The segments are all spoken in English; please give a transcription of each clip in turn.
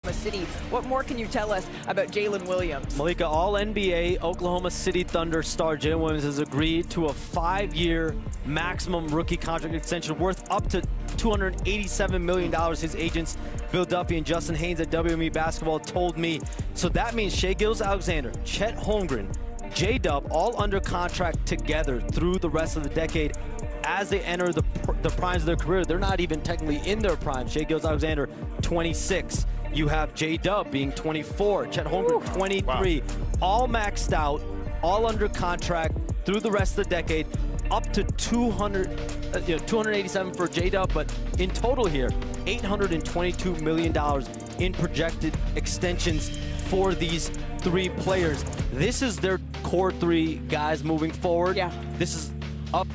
Oklahoma City. What more can you tell us about Jalen Williams? Malika, All-NBA Oklahoma City Thunder star Jalen Williams has agreed to a 5-year maximum rookie contract extension worth up to $287 million. His agents, Bill Duffy and Justin Haynes at WME Basketball, told me. So that means Shai Gilgeous-Alexander, Chet Holmgren, J-Dub, all under contract together through the rest of the decade. As they enter the primes of their career, they're not even technically in their prime. Shai Gilgeous-Alexander, 26. You have J-Dub being 24, Chet Holmgren, 23. Wow. All maxed out, all under contract through the rest of the decade, up to 287 for J-Dub, but in total here, $822 million in projected extensions for these 3 players. This is their core 3 guys moving forward. Yeah. This is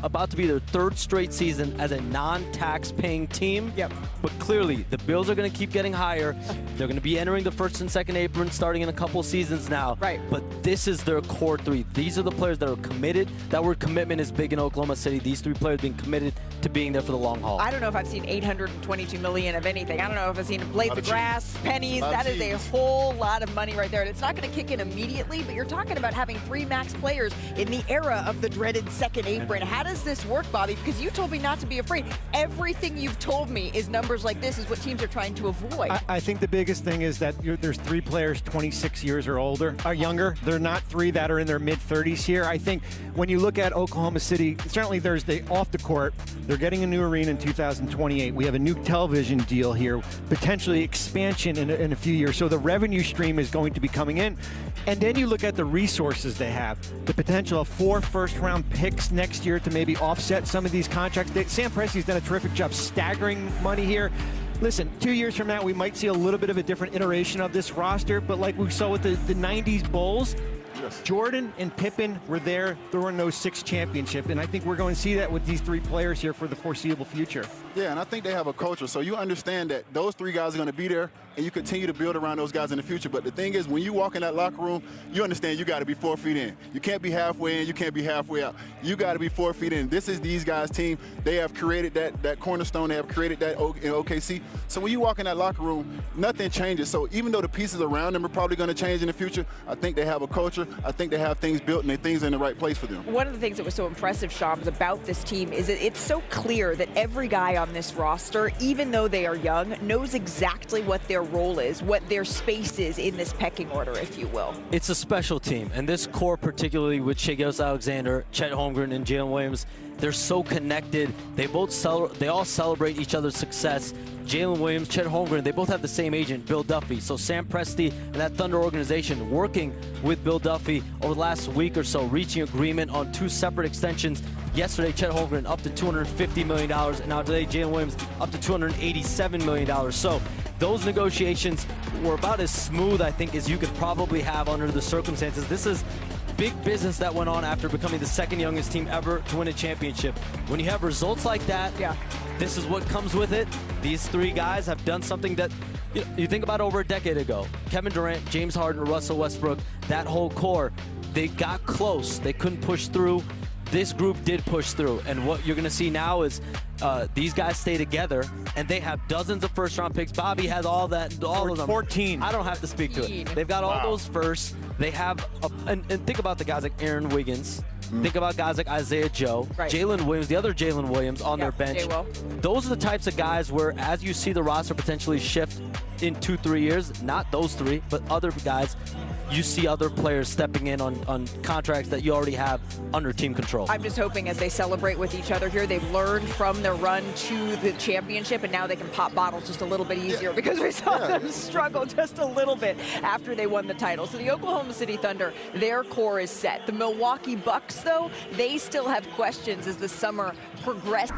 about to be their 3rd straight season as a non-tax paying team. Yep. But clearly, the bills are going to keep getting higher. They're going to be entering the 1st and 2nd apron starting in a couple seasons now. Right. But this is their core 3. These are the players that are committed. That word commitment is big in Oklahoma City. These 3 players being committed to being there for the long haul. I don't know if I've seen $822 million of anything. I don't know if I've seen blades of grass, pennies. That is a whole lot of money right there. And it's not going to kick in immediately, but you're talking about having 3 max players in the era of the dreaded 2nd apron. How does this work, Bobby? Because you told me not to be afraid. Everything you've told me is numbers like this is what teams are trying to avoid. I think the biggest thing is that there's 3 players 26 years or older, or younger. They're not 3 that are in their mid-30s here. I think when you look at Oklahoma City, certainly Thursday off the court, they're getting a new arena in 2028. We have a new television deal here, potentially expansion in a few years. So the revenue stream is going to be coming in. And then you look at the resources they have, the potential of 4 first-round picks next year to maybe offset some of these contracts. Sam Presti's done a terrific job staggering money here. Listen, 2 years from now, we might see a little bit of a different iteration of this roster, but like we saw with the 90s Bulls, yes, Jordan and Pippen were there throwing those 6 championships, and I think we're going to see that with these 3 players here for the foreseeable future. Yeah, and I think they have a culture, so you understand that those 3 guys are going to be there, and you continue to build around those guys in the future. But the thing is, when you walk in that locker room, you understand you got to be 4 feet in. You can't be halfway in, you can't be halfway out. You got to be 4 feet in. This is these guys' team. They have created that cornerstone. They have created that in OKC. So when you walk in that locker room, nothing changes. So even though the pieces around them are probably going to change in the future, I think they have a culture. I think they have things built and things in the right place for them. One of the things that was so impressive, Shams, about this team is that it's so clear that every guy on this roster, even though they are young, knows exactly what their role is, what their space is in this pecking order, if you will. It's a special team, and this core, particularly with Shai Gilgeous-Alexander, Chet Holmgren, and Jalen Williams, they're so connected. They all celebrate each other's success. Jalen Williams, Chet Holmgren, they both have the same agent, Bill Duffy. So Sam Presti and that Thunder organization working with Bill Duffy over the last week or so, reaching agreement on 2 separate extensions. Yesterday, Chet Holmgren up to $250 million, and now today, Jalen Williams up to $287 million. So those negotiations were about as smooth, I think, as you could probably have under the circumstances. This is big business that went on after becoming the 2nd youngest team ever to win a championship. When you have results like that, this is what comes with it. These 3 guys have done something that you think about over a decade ago. Kevin Durant, James Harden, Russell Westbrook, that whole core, they got close. They couldn't push through. This group did push through, and what you're going to see now is these guys stay together, and they have dozens of first-round picks. Bobby has all that, all of them. 14. I don't have to speak to it. They've got all those firsts. They have, and think about the guys like Aaron Wiggins. Think about guys like Isaiah Joe, Jalen Williams, the other Jalen Williams on their bench. Those are the types of guys where, as you see the roster potentially shift in 2-3 years, not those 3, but other guys, you see other players stepping in on contracts that you already have under team control. I'm just hoping as they celebrate with each other here, they've learned from their run to the championship, and now they can pop bottles just a little bit easier because we saw them struggle just a little bit after they won the title. So the Oklahoma City Thunder, their core is set. The Milwaukee Bucks, though, they still have questions as the summer progresses.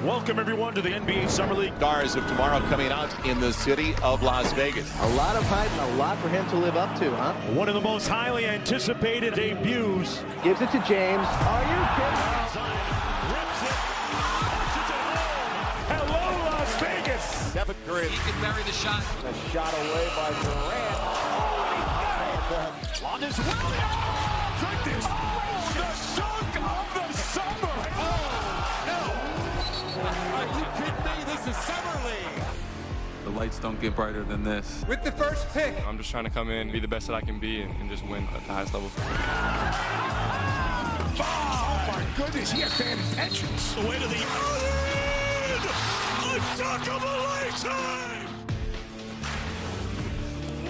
Welcome, everyone, to the NBA Summer League. Stars of tomorrow coming out in the city of Las Vegas. A lot of hype and a lot for him to live up to, huh? One of the most highly anticipated debuts. Gives it to James. Are you kidding? Rips it. Pushes it home. Hello, Las Vegas. Stephen Curry. He can bury the shot. A shot away by Durant. On his Williams. Take this. The dunk of the summer. Are you kidding me? This is Summer League. The lights don't get brighter than this. With the first pick. I'm just trying to come in, be the best that I can be, and just win at the highest level. Oh, my goodness, he has bad intentions. Away to the island! A duck of a lifetime!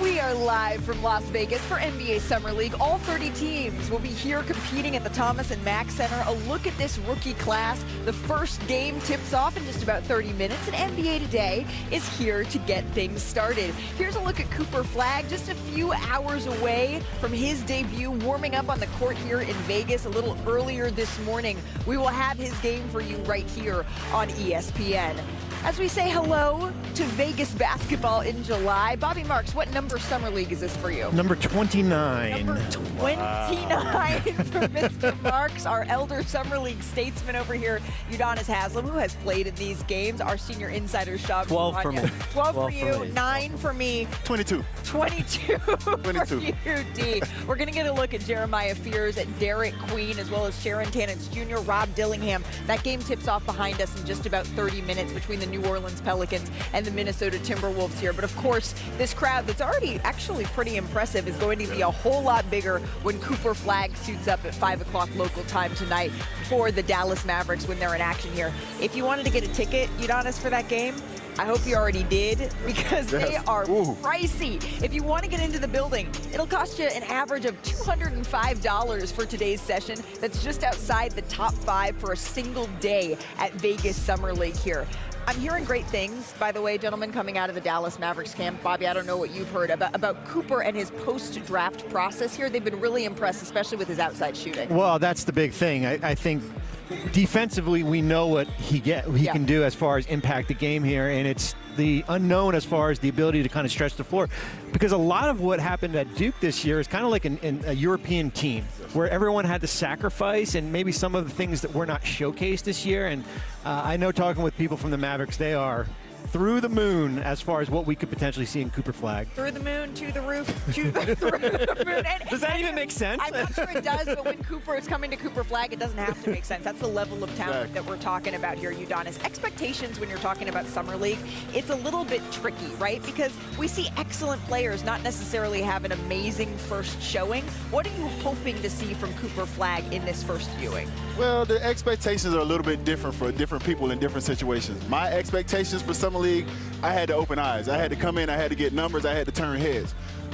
We are live from Las Vegas for NBA Summer League. All 30 teams will be here competing at the Thomas and Mack Center. A look at this rookie class. The first game tips off in just about 30 minutes, and NBA Today is here to get things started. Here's a look at Cooper Flagg, just a few hours away from his debut, warming up on the court here in Vegas a little earlier this morning. We will have his game for you right here on ESPN. As we say hello to Vegas basketball in July, Bobby Marks, what number Summer League is this for you? Number 29. Number 29 for Mr. Marks, our elder Summer League statesman over here, Udonis Haslem, who has played in these games, our senior insider, Sharpe. 12 for me. 12 for you, 9 for me. 22. 22 for you, D. We're going to get a look at Jeremiah Fears, at Derek Queen, as well as Sharon Tanitz Jr., Rob Dillingham. That game tips off behind us in just about 30 minutes between the New Orleans Pelicans and the Minnesota Timberwolves here. But of course, this crowd that's already actually pretty impressive is going to be a whole lot bigger when Cooper Flagg suits up at 5 o'clock local time tonight for the Dallas Mavericks when they're in action here. If you wanted to get a ticket, Udonis, for that game, I hope you already did, because they are pricey. If you want to get into the building, it'll cost you an average of $205 for today's session. That's just outside the top 5 for a single day at Vegas Summer League here. I'm hearing great things, by the way, gentlemen, coming out of the Dallas Mavericks camp. Bobby, I don't know what you've heard about Cooper and his post-draft process here. They've been really impressed, especially with his outside shooting. Well, that's the big thing. I think defensively, we know what he can do as far as impact the game here, and it's the unknown as far as the ability to kind of stretch the floor, because a lot of what happened at Duke this year is kind of like a European team where everyone had to sacrifice, and maybe some of the things that were not showcased this year. And I know, talking with people from the Mavericks, they are through the moon as far as what we could potentially see in Cooper Flagg. Through the moon, to the roof, through the moon. Does that even make sense? I'm not sure it does, but when Cooper is coming to Cooper Flagg, it doesn't have to make sense. That's the level of talent that we're talking about here, Udonis. Expectations when you're talking about Summer League, it's a little bit tricky, right? Because we see excellent players not necessarily have an amazing first showing. What are you hoping to see from Cooper Flagg in this first viewing? Well, the expectations are a little bit different for different people in different situations. My expectations for Summer League, I had to open eyes. I had to come in, I had to get numbers, I had to turn heads.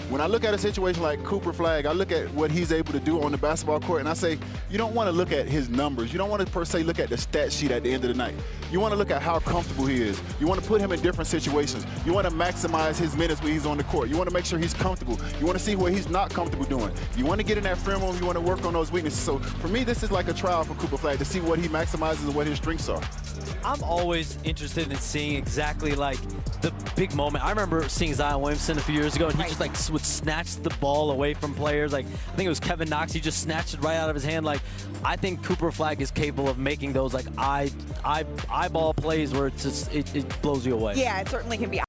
When I look at a situation like Cooper Flagg, I look at what he's able to do on the basketball court, and I say, you don't want to look at his numbers. You don't want to, per se, look at the stat sheet at the end of the night. You want to look at how comfortable he is. You want to put him in different situations. You want to maximize his minutes when he's on the court. You want to make sure he's comfortable. You want to see what he's not comfortable doing. You want to get in that film room. You want to work on those weaknesses. So for me, this is like a trial for Cooper Flagg to see what he maximizes and what his strengths are. I'm always interested in seeing exactly like the big moment. I remember seeing Zion Williamson a few years ago, and he just like would snatch the ball away from players. Like, I think it was Kevin Knox. He just snatched it right out of his hand. Like, I think Cooper Flagg is capable of making those like eyeball plays where it's just it blows you away. Yeah, it certainly can be.